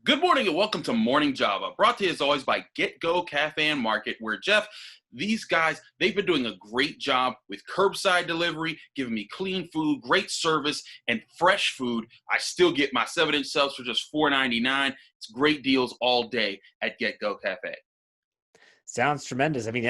Good morning and welcome to Morning Java, brought to you as always by Get Go Cafe and Market, where Jeff, these guys, they've been doing a great job with curbside delivery, giving me clean food, great service, and fresh food. I still get my 7-inch subs for just $4.99. It's great deals all day at Get Go Cafe. Sounds tremendous. I mean,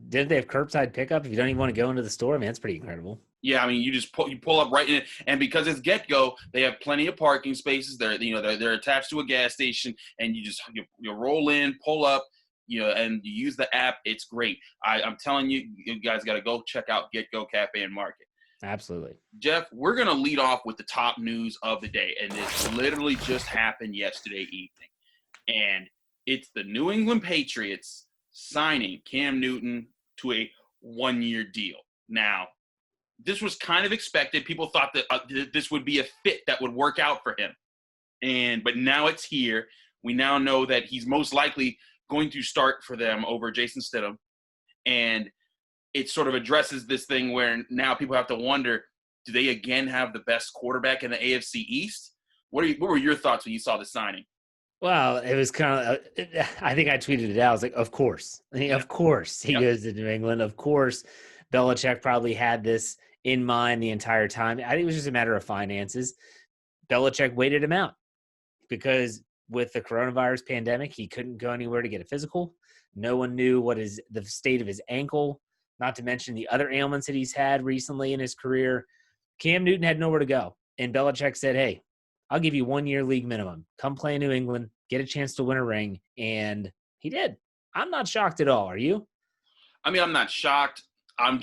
didn't they have curbside pickup if you don't even want to go into the store? I mean, that's pretty incredible. Yeah, I mean, you pull up right in, and because it's Get Go, they have plenty of parking spaces. They're attached to a gas station, and you roll in, pull up, and you use the app. It's great. I'm telling you, you guys got to go check out Get Go Cafe and Market. Absolutely. Jeff, we're gonna lead off with the top news of the day, and this literally just happened yesterday evening, and it's the New England Patriots signing Cam Newton to a 1-year deal. Now, this was kind of expected. People thought that this would be a fit that would work out for him. But now it's here. We now know that he's most likely going to start for them over Jason Stidham. And it sort of addresses this thing where now people have to wonder, do they again have the best quarterback in the AFC East? What were your thoughts when you saw the signing? Well, it was kind of, I think I tweeted it out. I was like, of course. Of course he goes to New England. Of course Belichick probably had this in mind the entire time. I think it was just a matter of finances. Belichick waited him out because with the coronavirus pandemic, he couldn't go anywhere to get a physical. No one knew what is the state of his ankle, not to mention the other ailments that he's had recently in his career. Cam Newton had nowhere to go. And Belichick said, hey, I'll give you 1-year league minimum. Come play in New England, get a chance to win a ring. And he did. I'm not shocked at all. Are you? I mean, I'm not shocked. I'm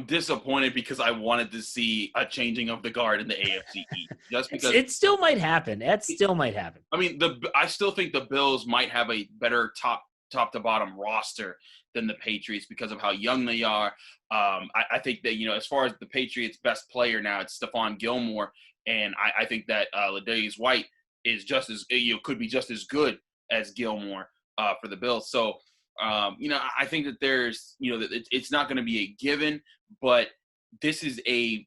disappointed because I wanted to see a changing of the guard in the AFC East. Just because it still might happen. That still might happen. I mean, I still think the Bills might have a better top to bottom roster than the Patriots because of how young they are. I think that, as far as the Patriots' best player now, it's Stephon Gilmore. And I think that Ladainius White is could be just as good as Gilmore for the Bills. So, I think that there's, that it's not going to be a given, but this is a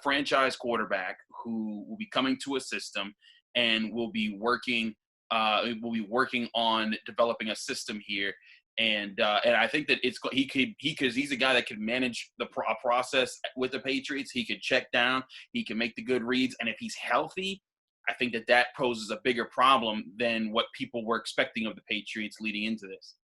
franchise quarterback who will be coming to a system and will be working on developing a system here. And I think that he's a guy that can manage the process with the Patriots. He could check down, he can make the good reads, and if he's healthy, I think that poses a bigger problem than what people were expecting of the Patriots leading into this.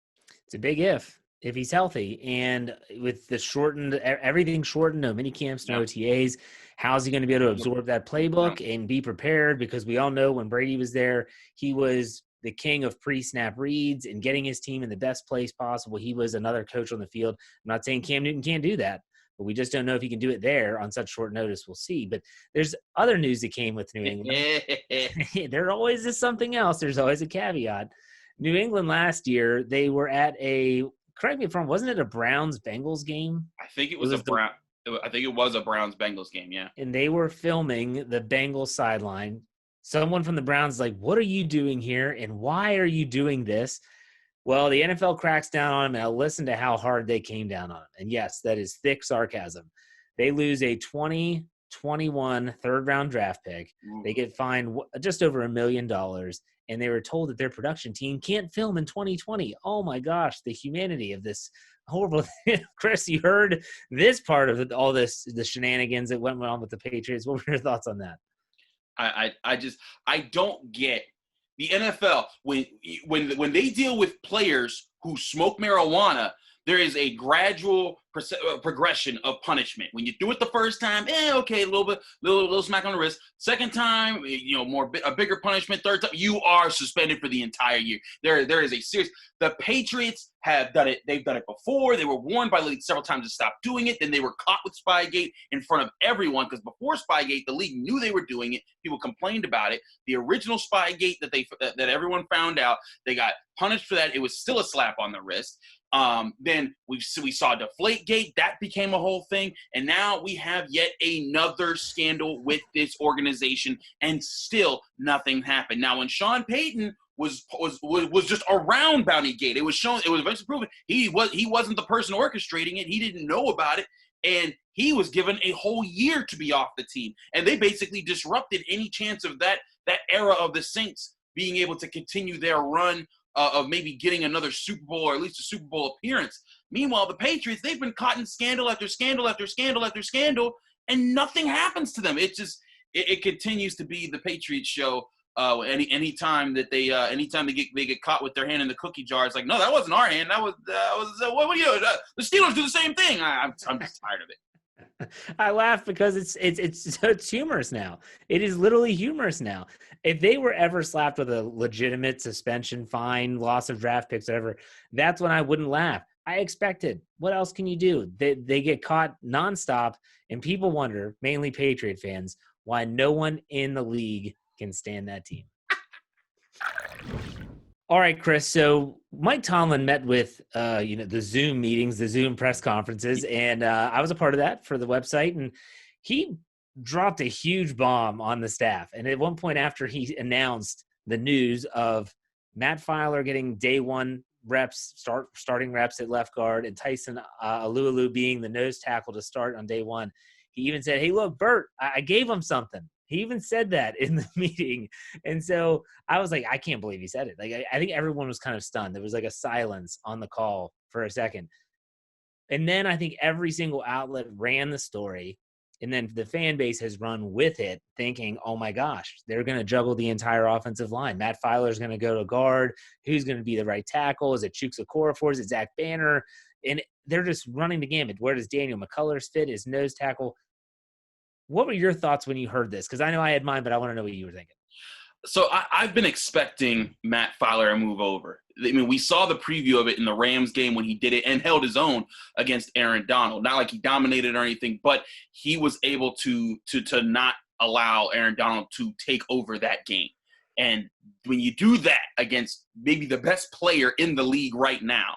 It's a big if he's healthy, and with the everything shortened, no mini camps, no OTAs. How's he going to be able to absorb that playbook and be prepared? Because we all know when Brady was there, he was the king of pre-snap reads and getting his team in the best place possible. He was another coach on the field. I'm not saying Cam Newton can't do that, but we just don't know if he can do it there on such short notice. We'll see. But there's other news that came with New England. There always is something else. There's always a caveat. New England last year, they were at correct me if I'm wrong, wasn't it a Browns-Bengals game? I think it was a Browns-Bengals game, yeah. And they were filming the Bengals sideline. Someone from the Browns is like, what are you doing here, and why are you doing this? Well, the NFL cracks down on them, and I'll listen to how hard they came down on them. And yes, that is thick sarcasm. They lose a 2021 third-round draft pick. Ooh. They get fined just over $1 million, and they were told that their production team can't film in 2020. Oh, my gosh, the humanity of this horrible thing. Chris, you heard this part of all this, the shenanigans that went on with the Patriots. What were your thoughts on that? I don't get the NFL when they deal with players who smoke marijuana. There is a gradual progression of punishment. When you do it the first time, okay, a little smack on the wrist. Second time, a bigger punishment. Third time, you are suspended for the entire year. There is a serious. The Patriots have done it. They've done it before. They were warned by the league several times to stop doing it. Then they were caught with Spygate in front of everyone because before Spygate, the league knew they were doing it. People complained about it. The original Spygate that everyone found out, they got punished for that. It was still a slap on the wrist. Then we saw Deflategate. That became a whole thing. And now we have yet another scandal with this organization, and still nothing happened. Now, when Sean Payton was just around Bountygate, it was eventually proven he wasn't the person orchestrating it. He didn't know about it. And he was given a whole year to be off the team. And they basically disrupted any chance of that era of the Saints being able to continue their run of maybe getting another Super Bowl or at least a Super Bowl appearance. Meanwhile, the Patriots, they've been caught in scandal after scandal after scandal after scandal, and nothing happens to them. It continues to be the Patriots show. Anytime they get caught with their hand in the cookie jar, it's like, no, that wasn't our hand. That was what are you? The Steelers do the same thing. I'm just tired of it. I laugh because it's humorous now. It is literally humorous now. If they were ever slapped with a legitimate suspension, fine, loss of draft picks, whatever, that's when I wouldn't laugh. I expected. What else can you do? They get caught nonstop, and people wonder, mainly Patriot fans, why no one in the league can stand that team. All right, Chris. So Mike Tomlin met with, the Zoom meetings, the Zoom press conferences, and I was a part of that for the website. And he dropped a huge bomb on the staff. And at one point after he announced the news of Matt Filer getting day one reps, starting reps at left guard, and Tyson Alualu being the nose tackle to start on day one, he even said, "Hey, look, Bert, I gave him something." He even said that in the meeting. And so I was like, I can't believe he said it. Like, I think everyone was kind of stunned. There was like a silence on the call for a second. And then I think every single outlet ran the story. And then the fan base has run with it thinking, oh my gosh, they're going to juggle the entire offensive line. Matt Filer is going to go to guard. Who's going to be the right tackle? Is it Chuks Okorafor? Is it Zach Banner? And they're just running the gamut. Where does Daniel McCullers fit as nose tackle? What were your thoughts when you heard this? Because I know I had mine, but I want to know what you were thinking. So I've been expecting Matt Filer to move over. I mean, we saw the preview of it in the Rams game when he did it and held his own against Aaron Donald. Not like he dominated or anything, but he was able to not allow Aaron Donald to take over that game. And when you do that against maybe the best player in the league right now,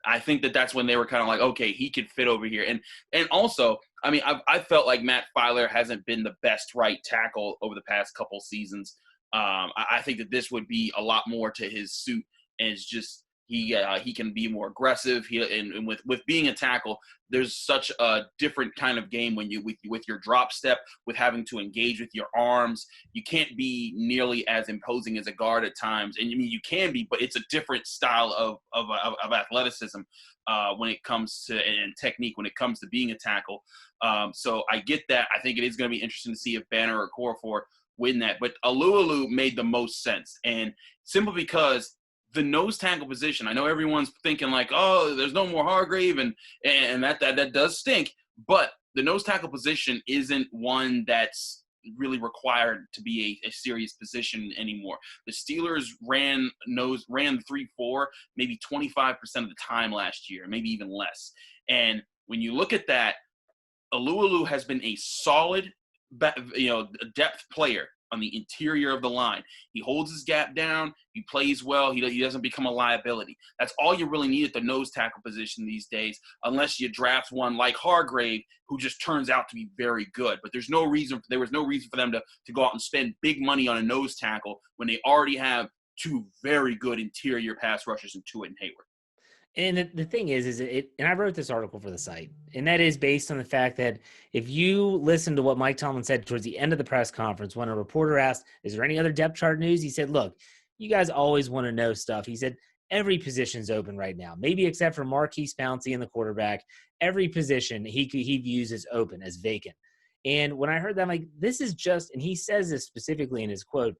I think that's when they were kind of like, okay, he could fit over here. And also, I mean, I felt like Matt Filer hasn't been the best right tackle over the past couple seasons. I think that this would be a lot more to his suit, and it's just he can be more aggressive. And with being a tackle, there's such a different kind of game when you with your drop step, with having to engage with your arms. You can't be nearly as imposing as a guard at times, and I mean you can be, but it's a different style of athleticism when it comes to and technique when it comes to being a tackle. So I get that. I think it is going to be interesting to see if Banner or Okorafor win that. But Alualu made the most sense, and simply because the nose tackle position, I know everyone's thinking like, oh, there's no more Hargrave, and that does stink. But the nose tackle position isn't one that's really required to be a serious position anymore. The Steelers ran 3-4 maybe 25% of the time last year, maybe even less. And when you look at that, Alualu has been a solid, depth player on the interior of the line. He holds his gap down. He plays well. He doesn't become a liability. That's all you really need at the nose tackle position these days, unless you draft one like Hargrave, who just turns out to be very good. But there was no reason for them to go out and spend big money on a nose tackle when they already have two very good interior pass rushers in Tuitt and Hayward. And the thing is and I wrote this article for the site, and that is based on the fact that if you listen to what Mike Tomlin said towards the end of the press conference, when a reporter asked, is there any other depth chart news? He said, look, you guys always want to know stuff. He said, every position's open right now, maybe except for Marquise Pouncey and the quarterback. Every position he views as open, as vacant. And when I heard that, I'm like, this is just, and he says this specifically in his quote,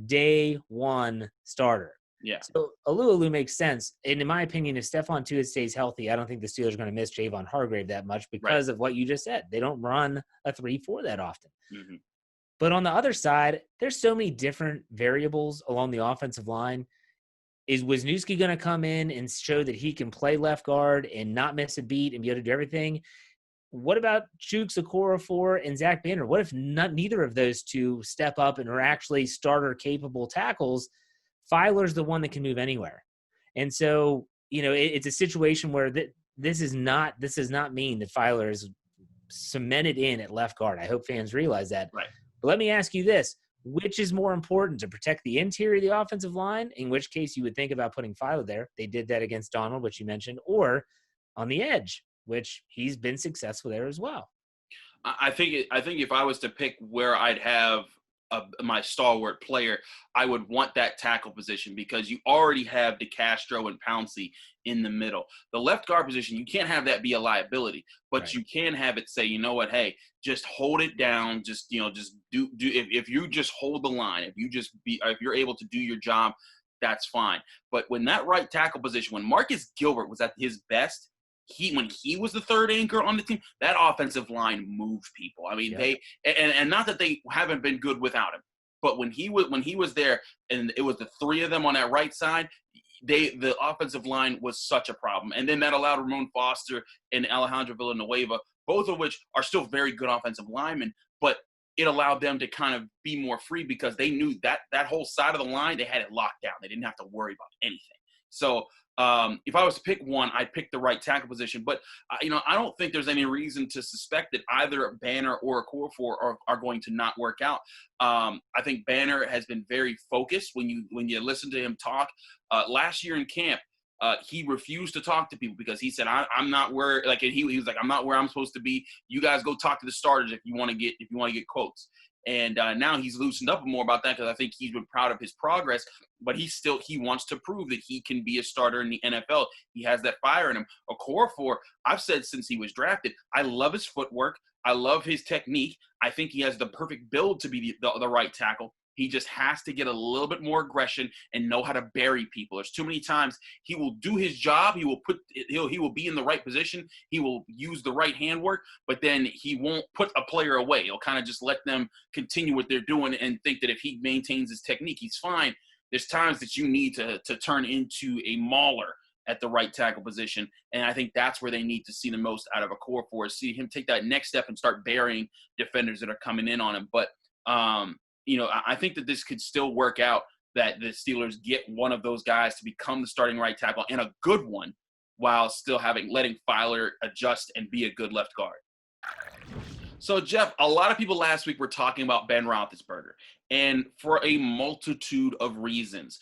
day one starter. Yeah. So Alualu makes sense. And in my opinion, if Stephon Tuitt stays healthy, I don't think the Steelers are going to miss Javon Hargrave that much because of what you just said. They don't run a 3-4 that often. Mm-hmm. But on the other side, there's so many different variables along the offensive line. Is Wisniewski going to come in and show that he can play left guard and not miss a beat and be able to do everything? What about Chuks Okorafor and Zach Banner? What if neither of those two step up and are actually starter-capable tackles? Filer's the one that can move anywhere. And so, it's a situation where this does not mean that Filer is cemented in at left guard. I hope fans realize that. Right. But let me ask you this. Which is more important, to protect the interior of the offensive line, in which case you would think about putting Filer there. They did that against Donald, which you mentioned, or on the edge, which he's been successful there as well. I think if I was to pick where I'd have my stalwart player, I would want that tackle position because you already have DeCastro and Pouncey in the middle. The left guard position, you can't have that be a liability, but Right. you can have it say, you know what, hey, just hold it down. Just just do if you just hold the line, if you're able to do your job, that's fine. But when that right tackle position, when Marcus Gilbert was at his best, when he was the third anchor on the team, that offensive line moved people. I mean, Yep. and not that they haven't been good without him, but when he was there, and it was the three of them on that right side, the offensive line was such a problem. And then that allowed Ramon Foster and Alejandro Villanueva, both of which are still very good offensive linemen, but it allowed them to kind of be more free because they knew that whole side of the line, they had it locked down. They didn't have to worry about anything. So if I was to pick one, I'd pick the right tackle position. But, I don't think there's any reason to suspect that either Banner or Okorafor are going to not work out. I think Banner has been very focused when you listen to him talk. Last year in camp, he refused to talk to people because he said, I'm not where, like, he was like, I'm not where I'm supposed to be. You guys go talk to the starters if you want to get quotes. And now he's loosened up more about that because I think he's been proud of his progress, but he wants to prove that he can be a starter in the NFL. He has that fire in him. Okorafor, I've said since he was drafted, I love his footwork. I love his technique. I think he has the perfect build to be the right tackle. He just has to get a little bit more aggression and know how to bury people. There's too many times he will do his job. He will be in the right position. He will use the right handwork, but then he won't put a player away. He'll kind of just let them continue what they're doing and think that if he maintains his technique, he's fine. There's times that you need to turn into a mauler at the right tackle position, and I think that's where they need to see the most out of Okorafor, is see him take that next step and start burying defenders that are coming in on him. But I think that this could still work out, that the Steelers get one of those guys to become the starting right tackle, and a good one, while still letting Filer adjust and be a good left guard. So, Jeff, a lot of people last week were talking about Ben Roethlisberger, and for a multitude of reasons.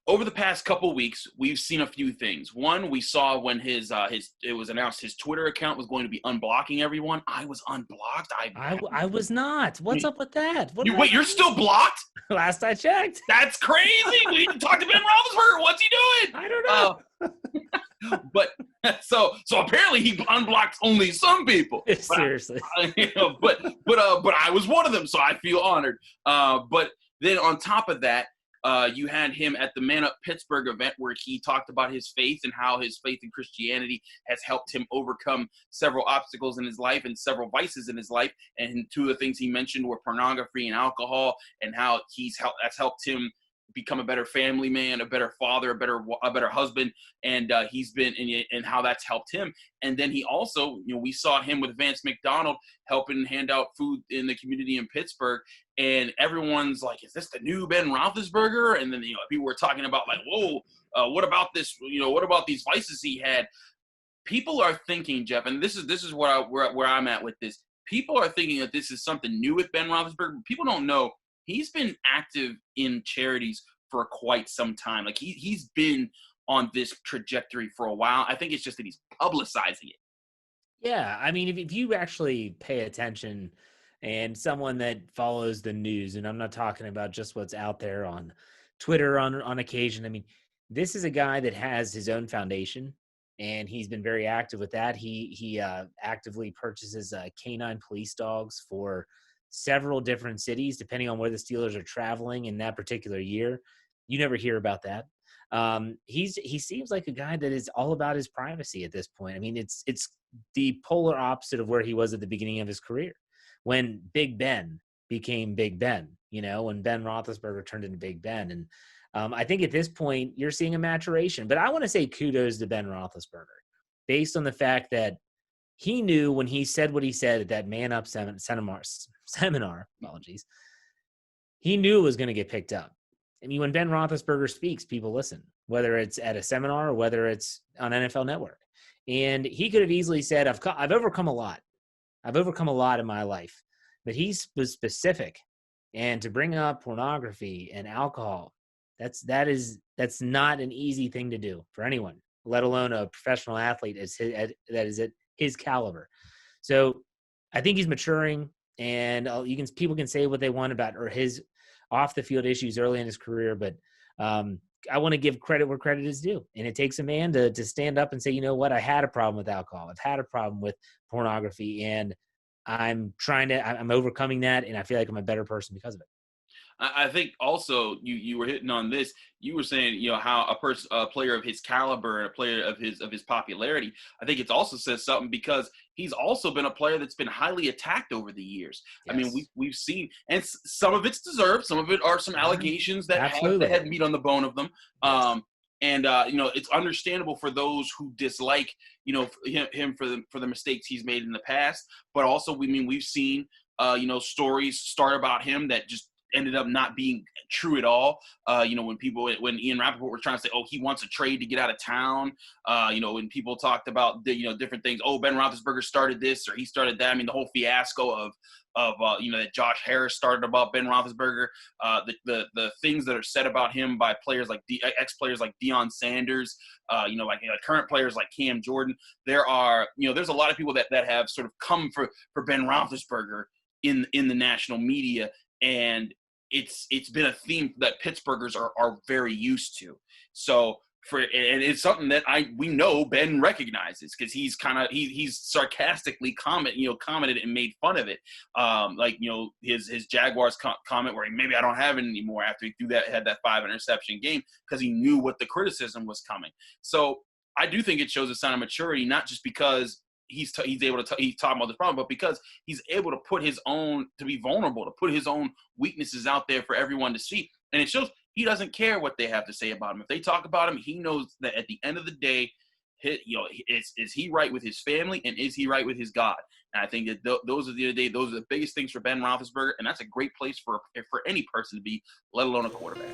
Over the past couple weeks, we've seen a few things. One, we saw when it was announced his Twitter account was going to be unblocking everyone. I was unblocked. I was not. What's up with that? Wait, you're still blocked? Last I checked. That's crazy. We need to talk to Ben Roethlisberger. What's he doing? I don't know. But so apparently he unblocked only some people. Seriously. But I was one of them, so I feel honored. But then on top of that, you had him at the Man Up Pittsburgh event where he talked about his faith and how his faith in Christianity has helped him overcome several obstacles in his life and several vices in his life. And two of the things he mentioned were pornography and alcohol, and how that's helped him become a better family man, a better father, a better husband, and he's been and how that's helped him. And then he also, we saw him with Vance McDonald helping hand out food in the community in Pittsburgh, and everyone's like, "Is this the new Ben Roethlisberger?" And then people were talking about like, "Whoa, what about this? What about these vices he had?" People are thinking, Jeff, and this is where I'm at with this. People are thinking that this is something new with Ben Roethlisberger. People don't know he's been active in charities for quite some time. Like he's been on this trajectory for a while. I think it's just that he's publicizing it. Yeah, I mean, if you actually pay attention, and someone that follows the news, and I'm not talking about just what's out there on Twitter on occasion. I mean, this is a guy that has his own foundation, and he's been very active with that. He actively purchases canine police dogs for several different cities, depending on where the Steelers are traveling in that particular year. You never hear about that. He seems like a guy that is all about his privacy at this point. I mean, it's the polar opposite of where he was at the beginning of his career, when Big Ben became Big Ben, when Ben Roethlisberger turned into Big Ben. And I think at this point you're seeing a maturation, but I want to say kudos to Ben Roethlisberger based on the fact that he knew when he said what he said at that Man Up seminar, apologies, he knew it was going to get picked up. I mean, when Ben Roethlisberger speaks, people listen, whether it's at a seminar or whether it's on NFL Network. And he could have easily said, I've overcome a lot. I've overcome a lot in my life. But he was specific. And to bring up pornography and alcohol, that's not an easy thing to do for anyone, let alone a professional athlete that is at his caliber. So I think he's maturing. And people can say what they want about or his off the field issues early in his career, but I want to give credit where credit is due. And it takes a man to stand up and say, you know what, I had a problem with alcohol. I've had a problem with pornography, and I'm overcoming that, and I feel like I'm a better person because of it. I think also you were hitting on this. You were saying, you know, how a player of his caliber and a player of his popularity. I think it also says something because he's also been a player that's been highly attacked over the years. Yes. I mean, we've seen, and some of it's deserved. Some of it are some allegations that have meat on the bone of them. Yes. You know, it's understandable for those who dislike, you know, him for the mistakes he's made in the past. But also, we've seen, you know, stories start about him that just ended up not being true at all. You know, when Ian Rappaport were trying to say, oh, he wants a trade to get out of town. You know, when people talked about different things, oh, Ben Roethlisberger started this or he started that. I mean, the whole fiasco of you know, that Josh Harris started about Ben Roethlisberger. The things that are said about him by players like ex-players like Deion Sanders. You know, like current players like Cam Jordan. There's a lot of people that have sort of come for Ben Roethlisberger in the national media. And it's been a theme that Pittsburghers are very used to. So and it's something that we know Ben recognizes because he's sarcastically commented and made fun of it. Like, you know, his Jaguars comment where maybe I don't have it anymore after he had that 5 interception game because he knew what the criticism was coming. So I do think it shows a sign of maturity, not just because he's talking about this problem, but because he's able to be vulnerable, to put his own weaknesses out there for everyone to see. And it shows he doesn't care what they have to say about him. If they talk about him, he knows that at the end of the day, is he right with his family and is he right with his God? And I think that those are the biggest things for Ben Roethlisberger, and that's a great place for any person to be, let alone a quarterback.